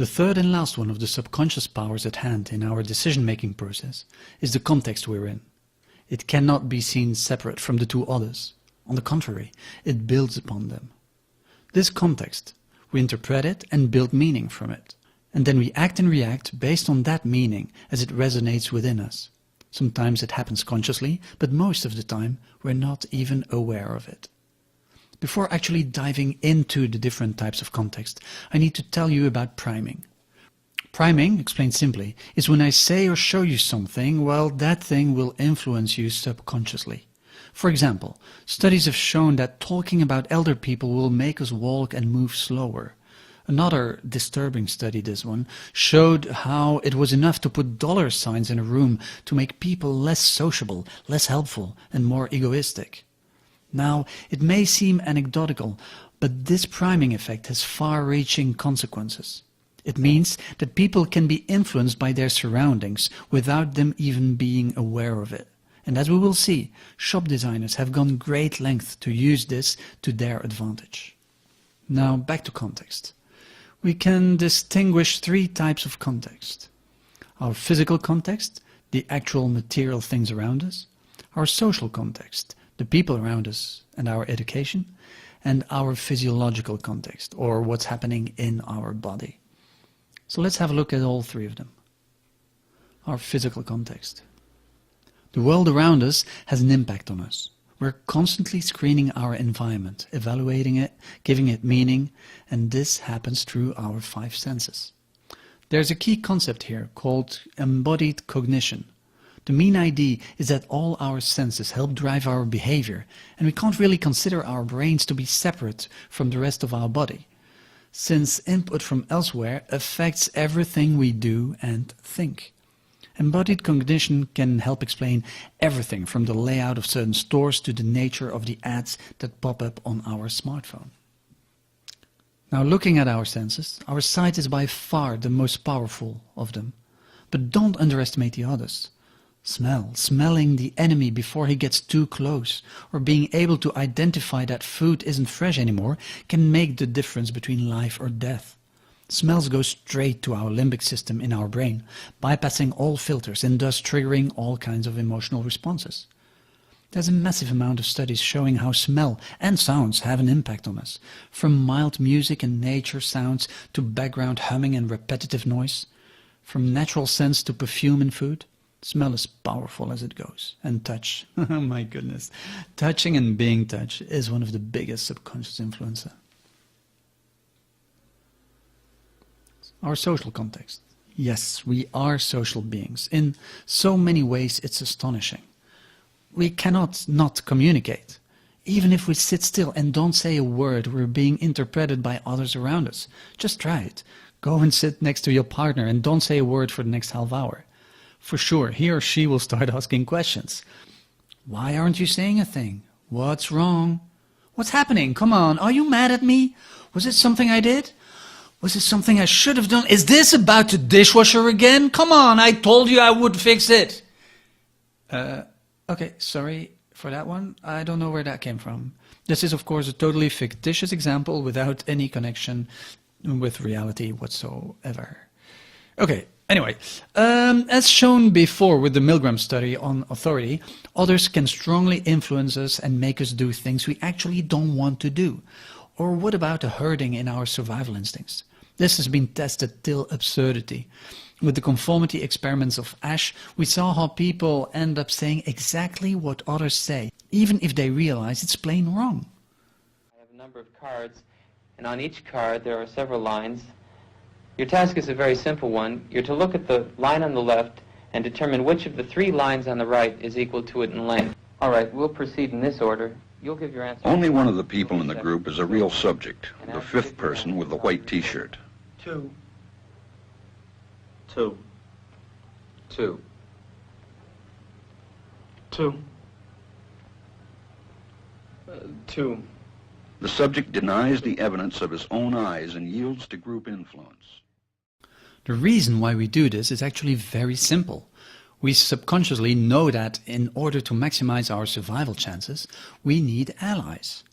The third and last one of the subconscious powers at hand in our decision-making process is the context we're in. It cannot be seen separate from the two others. On the contrary, it builds upon them. This context, we interpret it and build meaning from it. And then we act and react based on that meaning as it resonates within us. Sometimes it happens consciously, but most of the time we're not even aware of it. Before actually diving into the different types of context, I need to tell you about priming. Priming, explained simply, is when I say or show you something, well, that thing will influence you subconsciously. For example, studies have shown that talking about elder people will make us walk and move slower. Another disturbing study, this one, showed how it was enough to put dollar signs in a room to make people less sociable, less helpful, and more egoistic. Now, it may seem anecdotal, but this priming effect has far-reaching consequences. It means that people can be influenced by their surroundings without them even being aware of it. And as we will see, shop designers have gone great lengths to use this to their advantage. Now, back to context. We can distinguish three types of context. Our physical context, the actual material things around us. Our social context, the people around us and our education. And our physiological context, or what's happening in our body. So let's have a look at all three of them. Our physical context. The world around us has an impact on us. We're constantly screening our environment, evaluating it, giving it meaning, and this happens through our five senses. There's a key concept here called embodied cognition. The main idea is that all our senses help drive our behavior, and we can't really consider our brains to be separate from the rest of our body, since input from elsewhere affects everything we do and think. Embodied cognition can help explain everything from the layout of certain stores to the nature of the ads that pop up on our smartphone. Now, looking at our senses, our sight is by far the most powerful of them. But don't underestimate the others. Smelling the enemy before he gets too close, or being able to identify that food isn't fresh anymore, can make the difference between life or death. Smells go straight to our limbic system in our brain, bypassing all filters and thus triggering all kinds of emotional responses. There's a massive amount of studies showing how smell and sounds have an impact on us, from mild music and nature sounds to background humming and repetitive noise, from natural scents to perfume in food. Smell is powerful as it goes. And touch, oh my goodness, touching and being touched is one of the biggest subconscious influences. Our social context. Yes, we are social beings. In so many ways it's astonishing. We cannot not communicate. Even if we sit still and don't say a word, we're being interpreted by others around us. Just try it. Go and sit next to your partner and don't say a word for the next half hour. For sure, he or she will start asking questions. Why aren't you saying a thing? What's wrong? What's happening? Come on, are you mad at me? Was it something I did? Was it something I should have done? Is this about the dishwasher again? Come on, I told you I would fix it. Okay, sorry for that one. I don't know where that came from. This is, of course, a totally fictitious example without any connection with reality whatsoever. Okay, anyway, as shown before with the Milgram study on authority, others can strongly influence us and make us do things we actually don't want to do. Or what about the herding in our survival instincts? This has been tested till absurdity. With the conformity experiments of Ash, we saw how people end up saying exactly what others say, even if they realize it's plain wrong. I have a number of cards, and on each card there are several lines. Your task is a very simple one. You're to look at the line on the left and determine which of the three lines on the right is equal to it in length. All right, we'll proceed in this order. You'll give your answer. Only one of the people in the group is a real subject, the fifth person with the white t-shirt. 2. 2. 2. 2. 2. The subject denies the evidence of his own eyes and yields to group influence. The reason why we do this is actually very simple. We subconsciously know that in order to maximize our survival chances, we need allies.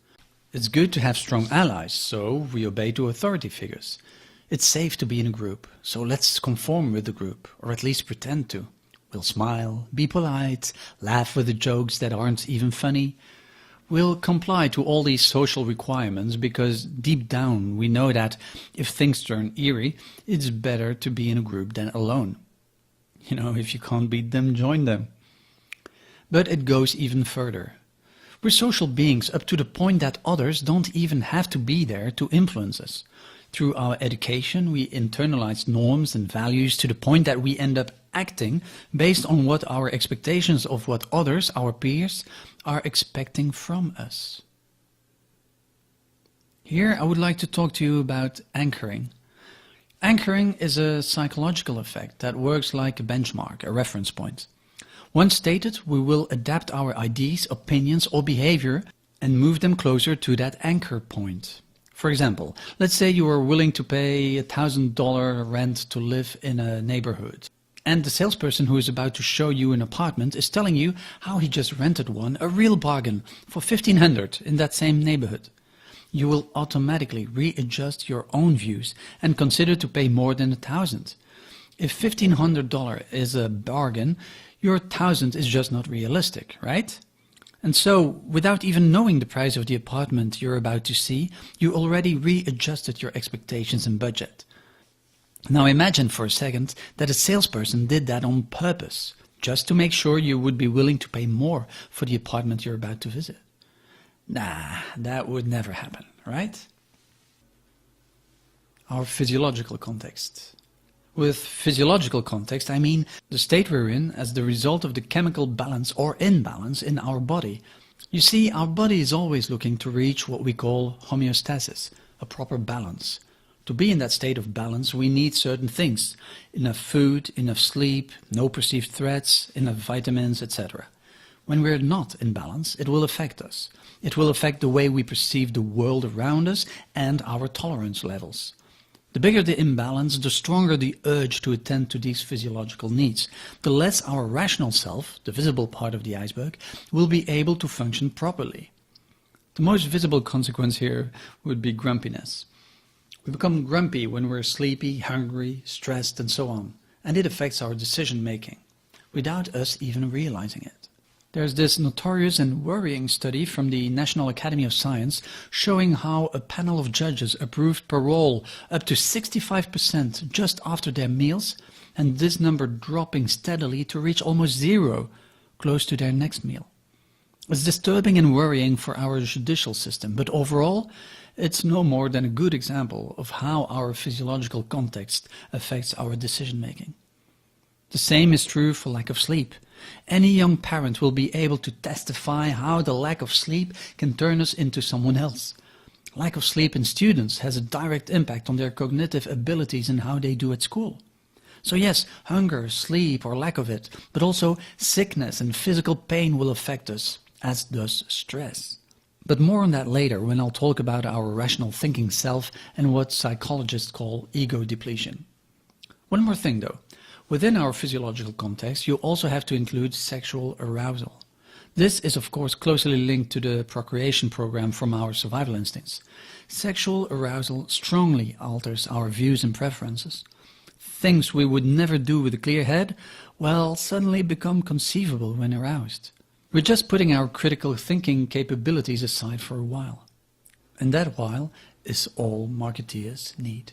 It's good to have strong allies, so we obey to authority figures. It's safe to be in a group, so let's conform with the group, or at least pretend to. We'll smile, be polite, laugh with the jokes that aren't even funny. We'll comply to all these social requirements because deep down we know that if things turn eerie, it's better to be in a group than alone. You know, if you can't beat them, join them. But it goes even further. We're social beings up to the point that others don't even have to be there to influence us. Through our education, we internalize norms and values to the point that we end up acting based on what our expectations of what others, our peers, are expecting from us. Here I would like to talk to you about anchoring. Anchoring is a psychological effect that works like a benchmark, a reference point. Once stated, we will adapt our ideas, opinions or behavior and move them closer to that anchor point. For example, let's say you are willing to pay $1,000 rent to live in a neighborhood. And the salesperson who is about to show you an apartment is telling you how he just rented one, a real bargain, for $1,500 in that same neighborhood. You will automatically readjust your own views and consider to pay more than $1,000. If $1,500 is a bargain, your $1,000 is just not realistic, right? And so, without even knowing the price of the apartment you're about to see, you already readjusted your expectations and budget. Now imagine for a second that a salesperson did that on purpose, just to make sure you would be willing to pay more for the apartment you're about to visit. Nah, that would never happen, right? Our physiological context. With physiological context, I mean the state we're in as the result of the chemical balance or imbalance in our body. You see, our body is always looking to reach what we call homeostasis, a proper balance. To be in that state of balance, we need certain things. Enough food, enough sleep, no perceived threats, enough vitamins, etc. When we're not in balance, it will affect us. It will affect the way we perceive the world around us and our tolerance levels. The bigger the imbalance, the stronger the urge to attend to these physiological needs. The less our rational self, the visible part of the iceberg, will be able to function properly. The most visible consequence here would be grumpiness. We become grumpy when we're sleepy, hungry, stressed, and so on, and it affects our decision making, without us even realizing it. There's this notorious and worrying study from the National Academy of Science showing how a panel of judges approved parole up to 65% just after their meals, and this number dropping steadily to reach almost zero close to their next meal. It's disturbing and worrying for our judicial system, but overall, it's no more than a good example of how our physiological context affects our decision making. The same is true for lack of sleep. Any young parent will be able to testify how the lack of sleep can turn us into someone else. Lack of sleep in students has a direct impact on their cognitive abilities and how they do at school. So yes, hunger, sleep or lack of it, but also sickness and physical pain will affect us, as does stress. But more on that later when I'll talk about our rational thinking self and what psychologists call ego depletion. One more thing though. Within our physiological context, you also have to include sexual arousal. This is of course closely linked to the procreation program from our survival instincts. Sexual arousal strongly alters our views and preferences. Things we would never do with a clear head, well, suddenly become conceivable when aroused. We're just putting our critical thinking capabilities aside for a while. And that while is all marketeers need.